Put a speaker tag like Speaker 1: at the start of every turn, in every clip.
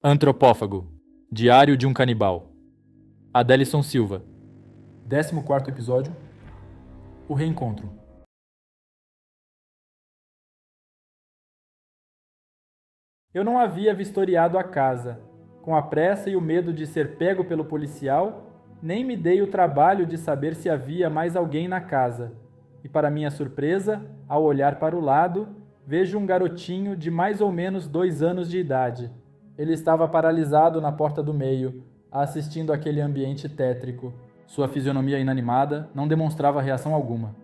Speaker 1: Antropófago. Diário de um canibal. Adélison Silva. 14º episódio. O reencontro. Eu não havia vistoriado a casa. Com a pressa e o medo de ser pego pelo policial, nem me dei o trabalho de saber se havia mais alguém na casa. E para minha surpresa, ao olhar para o lado, vejo um garotinho de mais ou menos 2 anos de idade. Ele estava paralisado na porta do meio, assistindo àquele ambiente tétrico. Sua fisionomia inanimada não demonstrava reação alguma.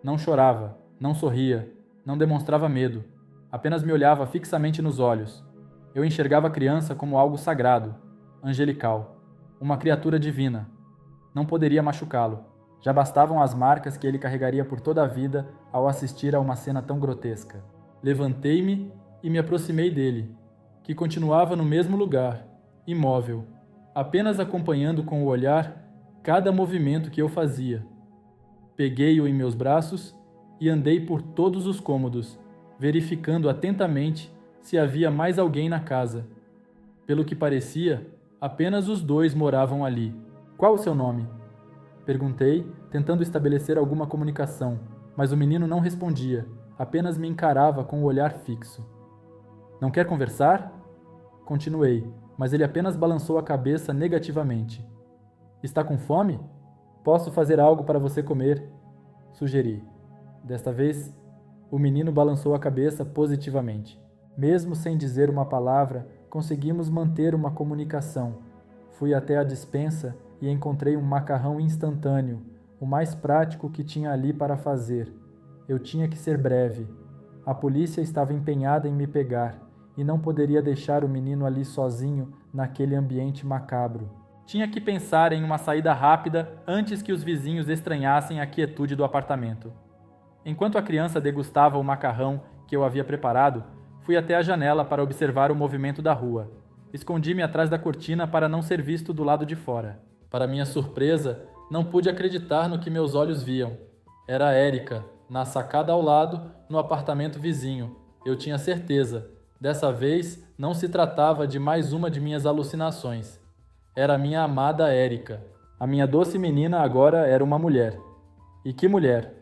Speaker 1: Não chorava, não sorria, não demonstrava medo. Apenas me olhava fixamente nos olhos. Eu enxergava a criança como algo sagrado, angelical, uma criatura divina. Não poderia machucá-lo. Já bastavam as marcas que ele carregaria por toda a vida ao assistir a uma cena tão grotesca. Levantei-me e me aproximei dele, que continuava no mesmo lugar, imóvel, apenas acompanhando com o olhar cada movimento que eu fazia. Peguei-o em meus braços e andei por todos os cômodos, verificando atentamente se havia mais alguém na casa. Pelo que parecia, apenas os dois moravam ali. Qual o seu nome? Perguntei, tentando estabelecer alguma comunicação, mas o menino não respondia, apenas me encarava com o olhar fixo. Não quer conversar? Continuei, mas ele apenas balançou a cabeça negativamente. Está com fome? Posso fazer algo para você comer, sugeri. Desta vez, o menino balançou a cabeça positivamente. Mesmo sem dizer uma palavra, conseguimos manter uma comunicação. Fui até a despensa e encontrei um macarrão instantâneo, o mais prático que tinha ali para fazer. Eu tinha que ser breve. A polícia estava empenhada em me pegar e não poderia deixar o menino ali sozinho naquele ambiente macabro. Tinha que pensar em uma saída rápida antes que os vizinhos estranhassem a quietude do apartamento. Enquanto a criança degustava o macarrão que eu havia preparado, fui até a janela para observar o movimento da rua. Escondi-me atrás da cortina para não ser visto do lado de fora. Para minha surpresa, não pude acreditar no que meus olhos viam. Era a Érica, na sacada ao lado, no apartamento vizinho. Eu tinha certeza. Dessa vez, não se tratava de mais uma de minhas alucinações. Era a minha amada Érica. A minha doce menina agora era uma mulher. E que mulher!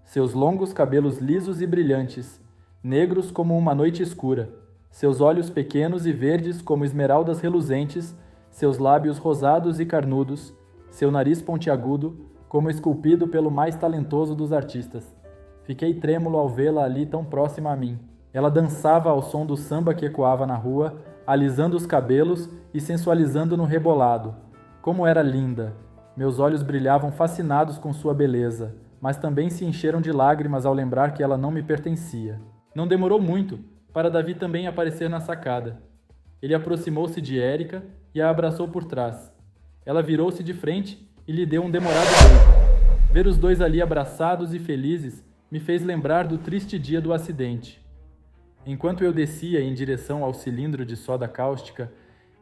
Speaker 1: Seus longos cabelos lisos e brilhantes, negros como uma noite escura, seus olhos pequenos e verdes como esmeraldas reluzentes, seus lábios rosados e carnudos, seu nariz pontiagudo, como esculpido pelo mais talentoso dos artistas. Fiquei trêmulo ao vê-la ali tão próxima a mim. Ela dançava ao som do samba que ecoava na rua, alisando os cabelos e sensualizando no rebolado. Como era linda! Meus olhos brilhavam fascinados com sua beleza, mas também se encheram de lágrimas ao lembrar que ela não me pertencia. Não demorou muito para Davi também aparecer na sacada. Ele aproximou-se de Érica e a abraçou por trás. Ela virou-se de frente e lhe deu um demorado beijo. Ver os dois ali abraçados e felizes me fez lembrar do triste dia do acidente. Enquanto eu descia em direção ao cilindro de soda cáustica,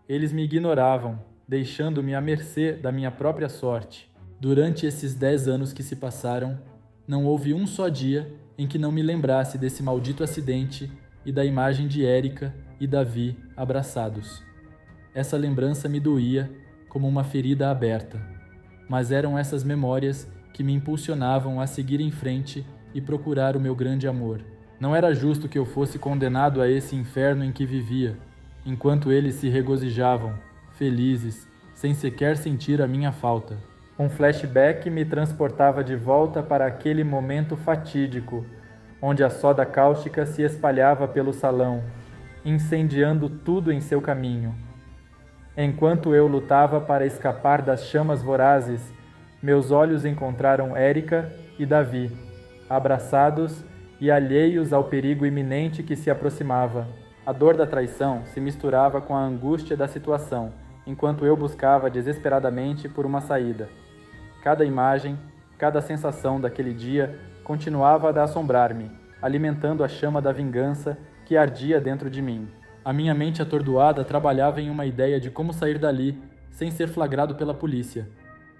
Speaker 1: eles me ignoravam, deixando-me à mercê da minha própria sorte. Durante esses 10 anos que se passaram, não houve um só dia em que não me lembrasse desse maldito acidente e da imagem de Érica e Davi abraçados. Essa lembrança me doía como uma ferida aberta, mas eram essas memórias que me impulsionavam a seguir em frente e procurar o meu grande amor. Não era justo que eu fosse condenado a esse inferno em que vivia, enquanto eles se regozijavam, felizes, sem sequer sentir a minha falta. Um flashback me transportava de volta para aquele momento fatídico, onde a soda cáustica se espalhava pelo salão, incendiando tudo em seu caminho. Enquanto eu lutava para escapar das chamas vorazes, meus olhos encontraram Érica e Davi, abraçados e alheios ao perigo iminente que se aproximava. A dor da traição se misturava com a angústia da situação, enquanto eu buscava desesperadamente por uma saída. Cada imagem, cada sensação daquele dia continuava a assombrar-me, alimentando a chama da vingança que ardia dentro de mim. A minha mente atordoada trabalhava em uma ideia de como sair dali sem ser flagrado pela polícia.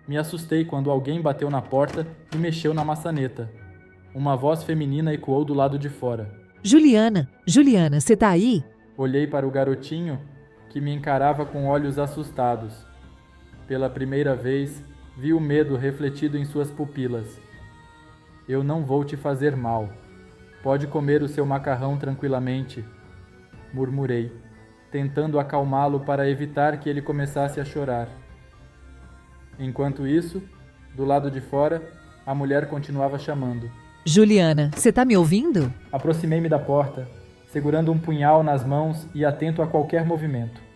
Speaker 1: Me assustei quando alguém bateu na porta e mexeu na maçaneta. Uma voz feminina ecoou do lado de fora.
Speaker 2: Juliana, você tá aí?
Speaker 1: Olhei para o garotinho, que que me encarava com olhos assustados. Pela primeira vez, vi o medo refletido em suas pupilas. Eu não vou te fazer mal. Pode comer o seu macarrão tranquilamente, murmurei, tentando acalmá-lo para evitar que ele começasse a chorar. Enquanto isso, do lado de fora, a mulher continuava chamando.
Speaker 2: Juliana, você tá me ouvindo?
Speaker 1: Aproximei-me da porta, segurando um punhal nas mãos e atento a qualquer movimento.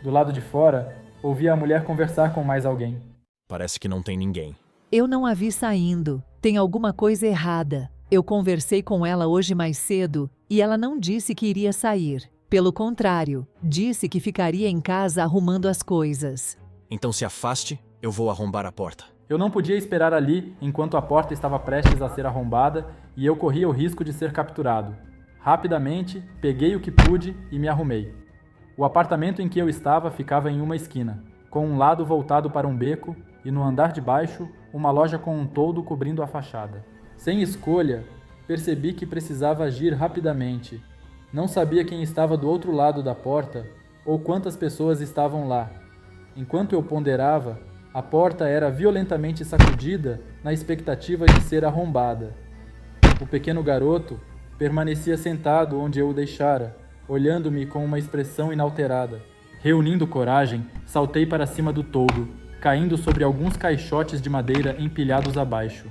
Speaker 1: Do lado de fora, ouvi a mulher conversar com mais alguém.
Speaker 3: Parece que não tem ninguém.
Speaker 2: Eu não a vi saindo. Tem alguma coisa errada. Eu conversei com ela hoje mais cedo e ela não disse que iria sair. Pelo contrário, disse que ficaria em casa arrumando as coisas.
Speaker 3: Então se afaste, eu vou arrombar a porta.
Speaker 1: Eu não podia esperar ali enquanto a porta estava prestes a ser arrombada e eu corria o risco de ser capturado. Rapidamente, peguei o que pude e me arrumei. O apartamento em que eu estava ficava em uma esquina, com um lado voltado para um beco e no andar de baixo, uma loja com um toldo cobrindo a fachada. Sem escolha, percebi que precisava agir rapidamente. Não sabia quem estava do outro lado da porta ou quantas pessoas estavam lá. Enquanto eu ponderava, a porta era violentamente sacudida na expectativa de ser arrombada. O pequeno garoto permanecia sentado onde eu o deixara, olhando-me com uma expressão inalterada. Reunindo coragem, saltei para cima do toldo, caindo sobre alguns caixotes de madeira empilhados abaixo.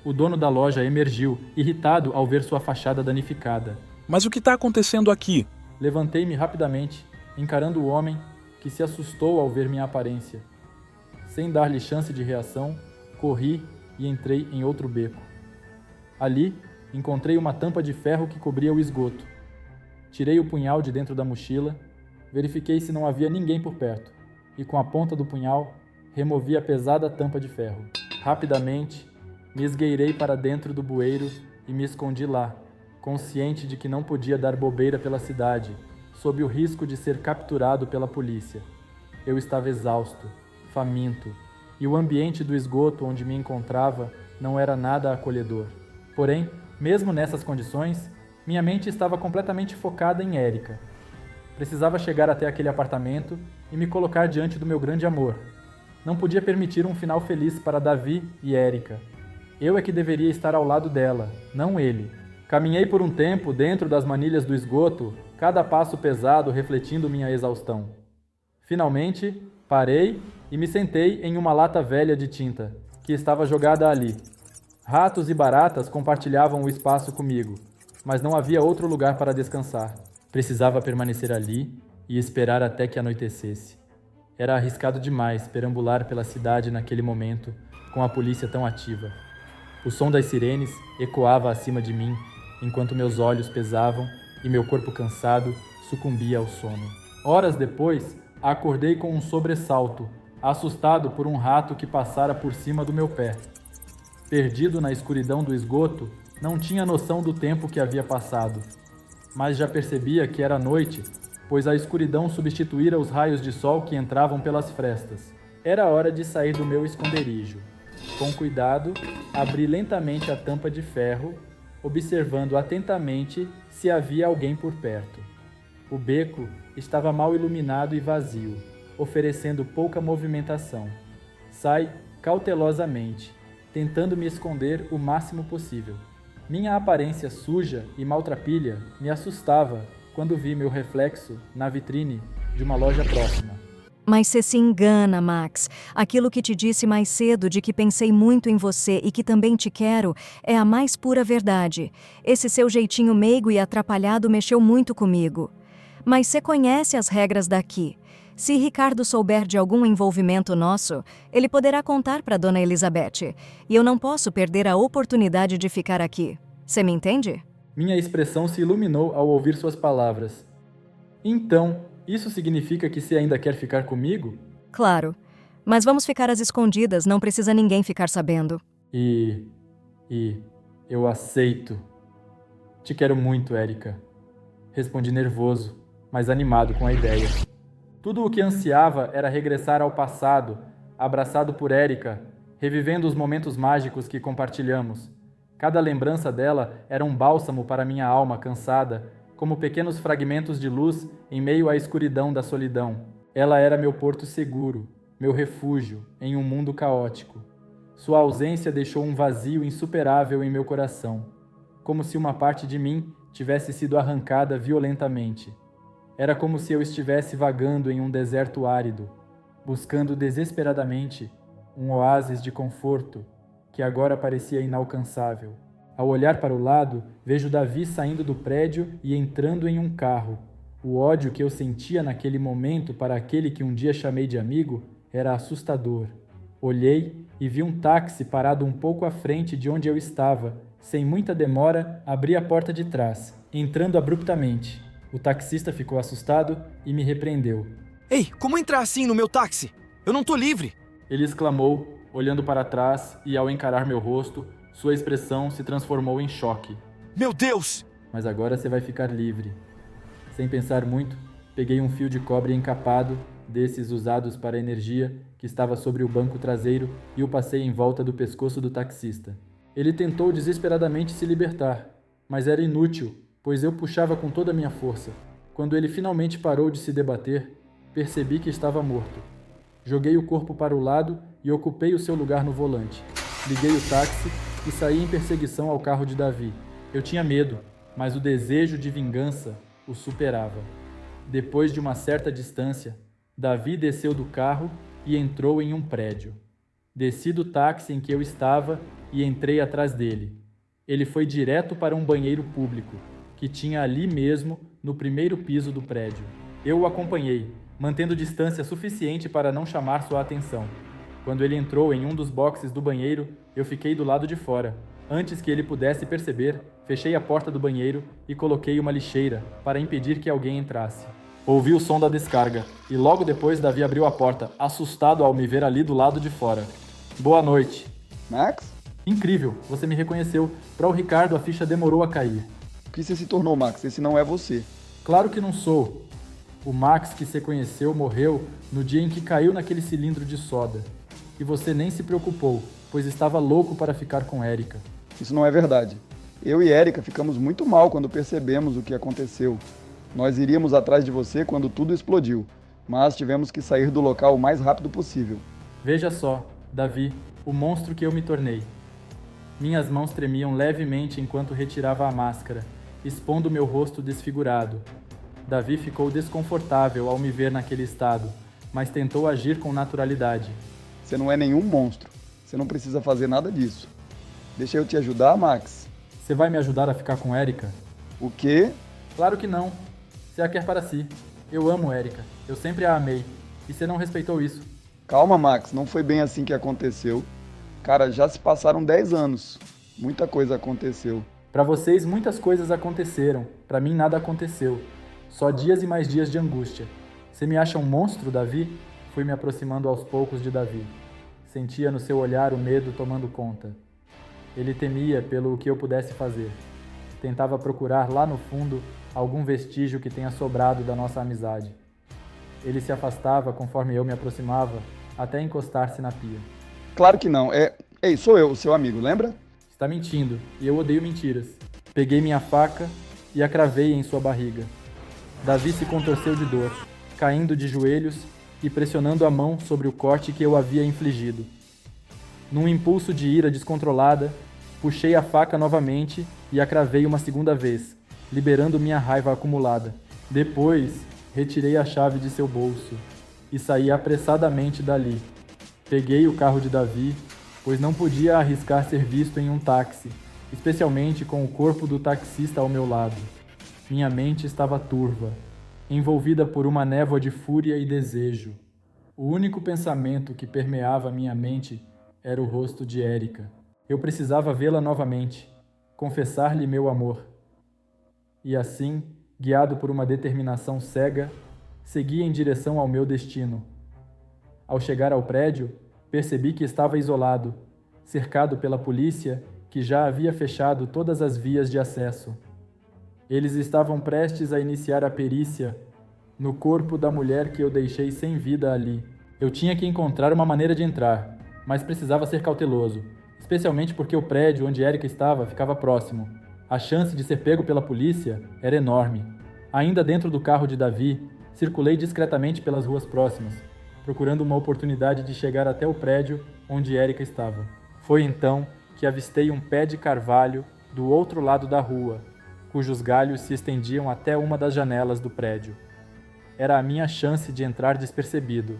Speaker 1: O dono da loja emergiu, irritado ao ver sua fachada danificada.
Speaker 4: Mas o que está acontecendo aqui?
Speaker 1: Levantei-me rapidamente, encarando o homem, que se assustou ao ver minha aparência. Sem dar-lhe chance de reação, corri e entrei em outro beco. Ali, encontrei uma tampa de ferro que cobria o esgoto. Tirei o punhal de dentro da mochila, verifiquei se não havia ninguém por perto, e com a ponta do punhal, removi a pesada tampa de ferro. Rapidamente, me esgueirei para dentro do bueiro e me escondi lá, consciente de que não podia dar bobeira pela cidade, sob o risco de ser capturado pela polícia. Eu estava exausto, faminto, e o ambiente do esgoto onde me encontrava não era nada acolhedor. Porém, mesmo nessas condições, minha mente estava completamente focada em Érica. Precisava chegar até aquele apartamento e me colocar diante do meu grande amor. Não podia permitir um final feliz para Davi e Érica. Eu é que deveria estar ao lado dela, não ele. Caminhei por um tempo dentro das manilhas do esgoto, cada passo pesado refletindo minha exaustão. Finalmente, parei e me sentei em uma lata velha de tinta, que estava jogada ali. Ratos e baratas compartilhavam o espaço comigo, mas não havia outro lugar para descansar. Precisava permanecer ali e esperar até que anoitecesse. Era arriscado demais perambular pela cidade naquele momento, com a polícia tão ativa. O som das sirenes ecoava acima de mim, enquanto meus olhos pesavam e meu corpo cansado sucumbia ao sono. Horas depois, acordei com um sobressalto, assustado por um rato que passara por cima do meu pé. Perdido na escuridão do esgoto, não tinha noção do tempo que havia passado, mas já percebia que era noite, pois a escuridão substituíra os raios de sol que entravam pelas frestas. Era hora de sair do meu esconderijo. Com cuidado, abri lentamente a tampa de ferro, observando atentamente se havia alguém por perto. O beco estava mal iluminado e vazio, oferecendo pouca movimentação. Saí cautelosamente, tentando me esconder o máximo possível. Minha aparência suja e maltrapilha me assustava quando vi meu reflexo na vitrine de uma loja próxima.
Speaker 5: Mas você se engana, Max. Aquilo que te disse mais cedo de que pensei muito em você e que também te quero é a mais pura verdade. Esse seu jeitinho meigo e atrapalhado mexeu muito comigo. Mas você conhece as regras daqui. Se Ricardo souber de algum envolvimento nosso, ele poderá contar para Dona Elizabeth. E eu não posso perder a oportunidade de ficar aqui. Você me entende?
Speaker 1: Minha expressão se iluminou ao ouvir suas palavras. Então, isso significa que você ainda quer ficar comigo?
Speaker 5: Claro. Mas vamos ficar às escondidas, não precisa ninguém ficar sabendo.
Speaker 1: E eu aceito. Te quero muito, Érica. Respondi nervoso, mas animado com a ideia. Tudo o que ansiava era regressar ao passado, abraçado por Érica, revivendo os momentos mágicos que compartilhamos. Cada lembrança dela era um bálsamo para minha alma cansada, como pequenos fragmentos de luz em meio à escuridão da solidão. Ela era meu porto seguro, meu refúgio em um mundo caótico. Sua ausência deixou um vazio insuperável em meu coração, como se uma parte de mim tivesse sido arrancada violentamente. Era como se eu estivesse vagando em um deserto árido, buscando desesperadamente um oásis de conforto que agora parecia inalcançável. Ao olhar para o lado, vejo Davi saindo do prédio e entrando em um carro. O ódio que eu sentia naquele momento para aquele que um dia chamei de amigo era assustador. Olhei e vi um táxi parado um pouco à frente de onde eu estava. Sem muita demora, abri a porta de trás, entrando abruptamente. O taxista ficou assustado e me repreendeu.
Speaker 3: Ei, como entrar assim no meu táxi? Eu não tô livre!
Speaker 1: Ele exclamou, olhando para trás, e ao encarar meu rosto, sua expressão se transformou em choque.
Speaker 3: Meu Deus!
Speaker 1: Mas agora você vai ficar livre. Sem pensar muito, peguei um fio de cobre encapado, desses usados para energia, que estava sobre o banco traseiro e o passei em volta do pescoço do taxista. Ele tentou desesperadamente se libertar, mas era inútil, pois eu puxava com toda a minha força. Quando ele finalmente parou de se debater, percebi que estava morto. Joguei o corpo para o lado e ocupei o seu lugar no volante. Liguei o táxi e saí em perseguição ao carro de Davi. Eu tinha medo, mas o desejo de vingança o superava. Depois de uma certa distância, Davi desceu do carro e entrou em um prédio. Desci do táxi em que eu estava e entrei atrás dele. Ele foi direto para um banheiro público, que tinha ali mesmo, no primeiro piso do prédio. Eu o acompanhei, mantendo distância suficiente para não chamar sua atenção. Quando ele entrou em um dos boxes do banheiro, eu fiquei do lado de fora. Antes que ele pudesse perceber, fechei a porta do banheiro e coloquei uma lixeira para impedir que alguém entrasse. Ouvi o som da descarga e logo depois Davi abriu a porta, assustado ao me ver ali do lado de fora. Boa noite.
Speaker 6: Max?
Speaker 1: Incrível, você me reconheceu. Para o Ricardo a ficha demorou a cair.
Speaker 6: O que você se tornou, Max? Esse não é você.
Speaker 1: Claro que não sou. O Max que você conheceu morreu no dia em que caiu naquele cilindro de soda. E você nem se preocupou, pois estava louco para ficar com Erika.
Speaker 6: Isso não é verdade. Eu e Erika ficamos muito mal quando percebemos o que aconteceu. Nós iríamos atrás de você quando tudo explodiu, mas tivemos que sair do local o mais rápido possível.
Speaker 1: Veja só, Davi, o monstro que eu me tornei. Minhas mãos tremiam levemente enquanto retirava a máscara, expondo meu rosto desfigurado. Davi ficou desconfortável ao me ver naquele estado, mas tentou agir com naturalidade.
Speaker 6: Você não é nenhum monstro. Você não precisa fazer nada disso. Deixa eu te ajudar, Max.
Speaker 1: Você vai me ajudar a ficar com Erika?
Speaker 6: O quê?
Speaker 1: Claro que não. Você a quer para si. Eu amo Erika. Eu sempre a amei. E você não respeitou isso.
Speaker 6: Calma, Max. Não foi bem assim que aconteceu. Cara, já se passaram 10 anos. Muita coisa aconteceu.
Speaker 1: Para vocês, muitas coisas aconteceram. Para mim, nada aconteceu. Só dias e mais dias de angústia. Você me acha um monstro, Davi? Fui me aproximando aos poucos de Davi. Sentia no seu olhar o medo tomando conta. Ele temia pelo que eu pudesse fazer. Tentava procurar lá no fundo algum vestígio que tenha sobrado da nossa amizade. Ele se afastava conforme eu me aproximava, até encostar-se na pia.
Speaker 6: Claro que não. Ei, sou eu, o seu amigo, lembra?
Speaker 1: Está mentindo, e eu odeio mentiras. Peguei minha faca e a cravei em sua barriga. Davi se contorceu de dor, caindo de joelhos e pressionando a mão sobre o corte que eu havia infligido. Num impulso de ira descontrolada, puxei a faca novamente e a cravei uma segunda vez, liberando minha raiva acumulada. Depois, retirei a chave de seu bolso e saí apressadamente dali. Peguei o carro de Davi, pois não podia arriscar ser visto em um táxi, especialmente com o corpo do taxista ao meu lado. Minha mente estava turva, envolvida por uma névoa de fúria e desejo. O único pensamento que permeava minha mente era o rosto de Erika. Eu precisava vê-la novamente, confessar-lhe meu amor. E assim, guiado por uma determinação cega, segui em direção ao meu destino. Ao chegar ao prédio, percebi que estava isolado, cercado pela polícia que já havia fechado todas as vias de acesso. Eles estavam prestes a iniciar a perícia no corpo da mulher que eu deixei sem vida ali. Eu tinha que encontrar uma maneira de entrar, mas precisava ser cauteloso, especialmente porque o prédio onde Erika estava ficava próximo. A chance de ser pego pela polícia era enorme. Ainda dentro do carro de Davi, circulei discretamente pelas ruas próximas, procurando uma oportunidade de chegar até o prédio onde Érica estava. Foi então que avistei um pé de carvalho do outro lado da rua, cujos galhos se estendiam até uma das janelas do prédio. Era a minha chance de entrar despercebido.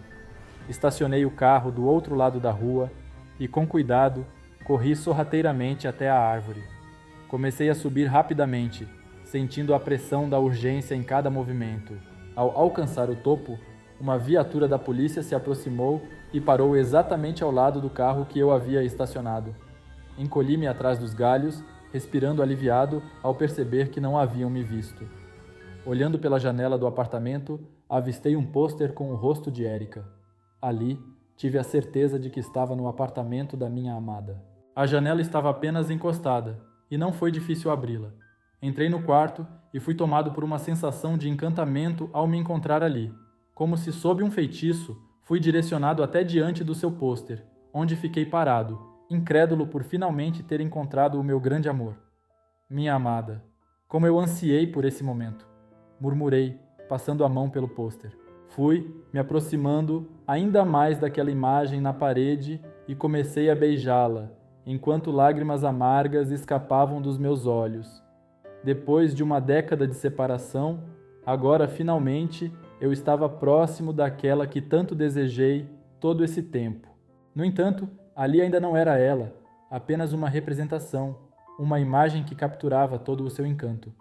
Speaker 1: Estacionei o carro do outro lado da rua e, com cuidado, corri sorrateiramente até a árvore. Comecei a subir rapidamente, sentindo a pressão da urgência em cada movimento. Ao alcançar o topo, uma viatura da polícia se aproximou e parou exatamente ao lado do carro que eu havia estacionado. Encolhi-me atrás dos galhos, respirando aliviado ao perceber que não haviam me visto. Olhando pela janela do apartamento, avistei um pôster com o rosto de Érica. Ali, tive a certeza de que estava no apartamento da minha amada. A janela estava apenas encostada, e não foi difícil abri-la. Entrei no quarto e fui tomado por uma sensação de encantamento ao me encontrar ali. Como se sob um feitiço, fui direcionado até diante do seu pôster, onde fiquei parado, incrédulo por finalmente ter encontrado o meu grande amor. Minha amada, como eu ansiei por esse momento, murmurei, passando a mão pelo pôster. Fui me aproximando ainda mais daquela imagem na parede e comecei a beijá-la, enquanto lágrimas amargas escapavam dos meus olhos. Depois de uma década de separação, agora finalmente eu estava próximo daquela que tanto desejei todo esse tempo. No entanto, ali ainda não era ela, apenas uma representação, uma imagem que capturava todo o seu encanto.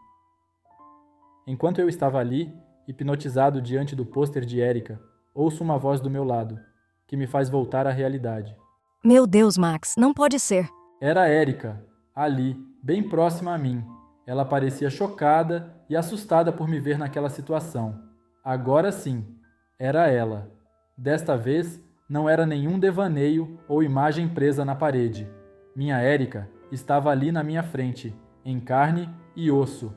Speaker 1: Enquanto eu estava ali, hipnotizado diante do pôster de Érica, ouço uma voz do meu lado, que me faz voltar à realidade.
Speaker 5: Meu Deus, Max, não pode ser.
Speaker 1: Era Érica, ali, bem próxima a mim. Ela parecia chocada e assustada por me ver naquela situação. Agora sim, era ela. Desta vez, não era nenhum devaneio ou imagem presa na parede. Minha Érica estava ali na minha frente, em carne e osso.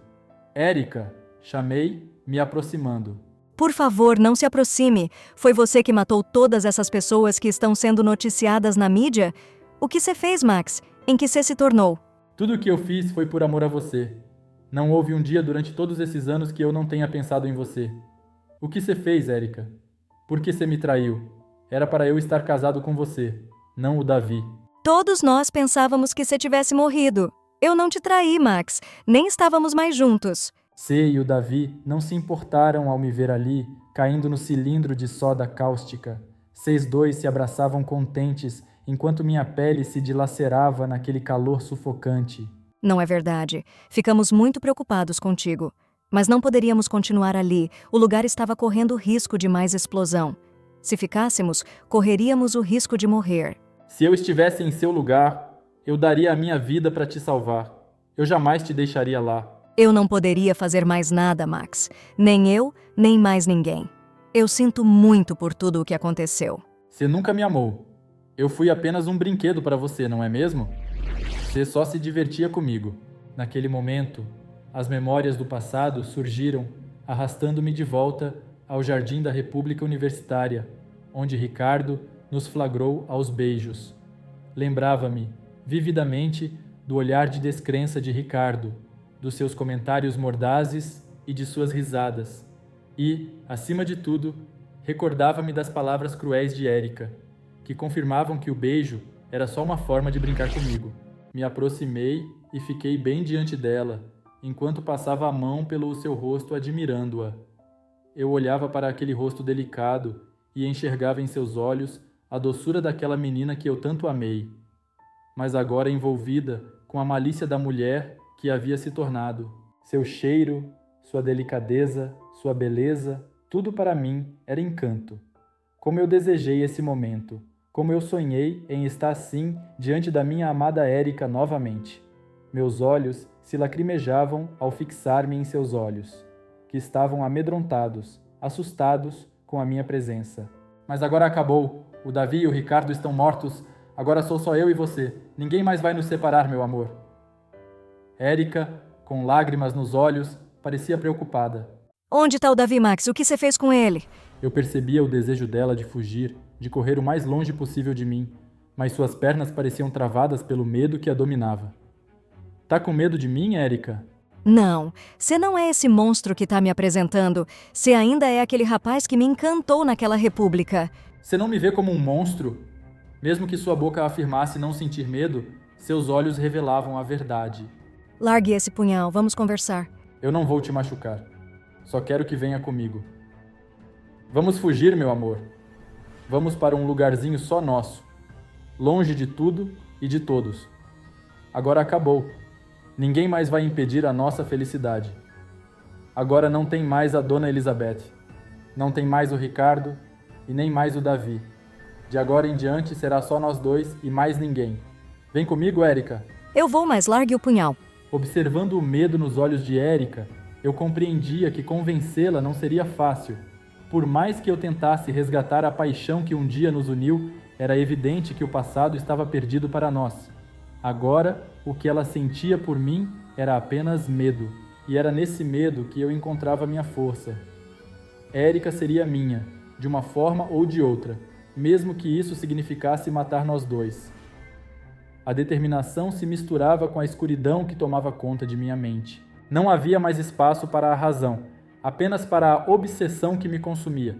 Speaker 1: Érica, chamei, me aproximando.
Speaker 5: Por favor, não se aproxime. Foi você que matou todas essas pessoas que estão sendo noticiadas na mídia? O que você fez, Max? Em que você se tornou?
Speaker 1: Tudo o que eu fiz foi por amor a você. Não houve um dia durante todos esses anos que eu não tenha pensado em você. O que você fez, Érica? Por que você me traiu? Era para eu estar casado com você, não o Davi.
Speaker 5: Todos nós pensávamos que você tivesse morrido. Eu não te traí, Max. Nem estávamos mais juntos.
Speaker 1: Você e o Davi não se importaram ao me ver ali, caindo no cilindro de soda cáustica. Vocês dois se abraçavam contentes, enquanto minha pele se dilacerava naquele calor sufocante.
Speaker 5: Não é verdade. Ficamos muito preocupados contigo. Mas não poderíamos continuar ali. O lugar estava correndo risco de mais explosão. Se ficássemos, correríamos o risco de morrer.
Speaker 1: Se eu estivesse em seu lugar, eu daria a minha vida para te salvar. Eu jamais te deixaria lá.
Speaker 5: Eu não poderia fazer mais nada, Max. Nem eu, nem mais ninguém. Eu sinto muito por tudo o que aconteceu.
Speaker 1: Você nunca me amou. Eu fui apenas um brinquedo para você, não é mesmo? Você só se divertia comigo. Naquele momento, as memórias do passado surgiram, arrastando-me de volta ao jardim da República Universitária, onde Ricardo nos flagrou aos beijos. Lembrava-me, vividamente, do olhar de descrença de Ricardo, dos seus comentários mordazes e de suas risadas. E, acima de tudo, recordava-me das palavras cruéis de Érica, que confirmavam que o beijo era só uma forma de brincar comigo. Me aproximei e fiquei bem diante dela, enquanto passava a mão pelo seu rosto admirando-a. Eu olhava para aquele rosto delicado e enxergava em seus olhos a doçura daquela menina que eu tanto amei, mas agora envolvida com a malícia da mulher que havia se tornado. Seu cheiro, sua delicadeza, sua beleza, tudo para mim era encanto. Como eu desejei esse momento, como eu sonhei em estar assim diante da minha amada Érica novamente. Meus olhos se lacrimejavam ao fixar-me em seus olhos, que estavam amedrontados, assustados com a minha presença. Mas agora acabou. O Davi e o Ricardo estão mortos. Agora sou só eu e você. Ninguém mais vai nos separar, meu amor. Érica, com lágrimas nos olhos, parecia preocupada.
Speaker 5: Onde está o Davi, Max? O que você fez com ele?
Speaker 1: Eu percebia o desejo dela de fugir, de correr o mais longe possível de mim, mas suas pernas pareciam travadas pelo medo que a dominava. Tá com medo de mim, Érica?
Speaker 5: Não, você não é esse monstro que tá me apresentando. Você ainda é aquele rapaz que me encantou naquela república.
Speaker 1: Você não me vê como um monstro? Mesmo que sua boca afirmasse não sentir medo, seus olhos revelavam a verdade.
Speaker 5: Largue esse punhal, vamos conversar.
Speaker 1: Eu não vou te machucar. Só quero que venha comigo. Vamos fugir, meu amor. Vamos para um lugarzinho só nosso, longe de tudo e de todos. Agora acabou. Ninguém mais vai impedir a nossa felicidade. Agora não tem mais a Dona Elizabeth. Não tem mais o Ricardo e nem mais o Davi. De agora em diante será só nós dois e mais ninguém. Vem comigo, Érica.
Speaker 5: Eu vou, mas largue o punhal.
Speaker 1: Observando o medo nos olhos de Érica, eu compreendia que convencê-la não seria fácil. Por mais que eu tentasse resgatar a paixão que um dia nos uniu, era evidente que o passado estava perdido para nós. Agora, o que ela sentia por mim era apenas medo, e era nesse medo que eu encontrava minha força. Érica seria minha, de uma forma ou de outra, mesmo que isso significasse matar nós dois. A determinação se misturava com a escuridão que tomava conta de minha mente. Não havia mais espaço para a razão, apenas para a obsessão que me consumia.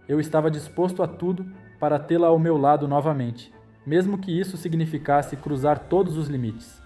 Speaker 1: Eu estava disposto a tudo para tê-la ao meu lado novamente, mesmo que isso significasse cruzar todos os limites.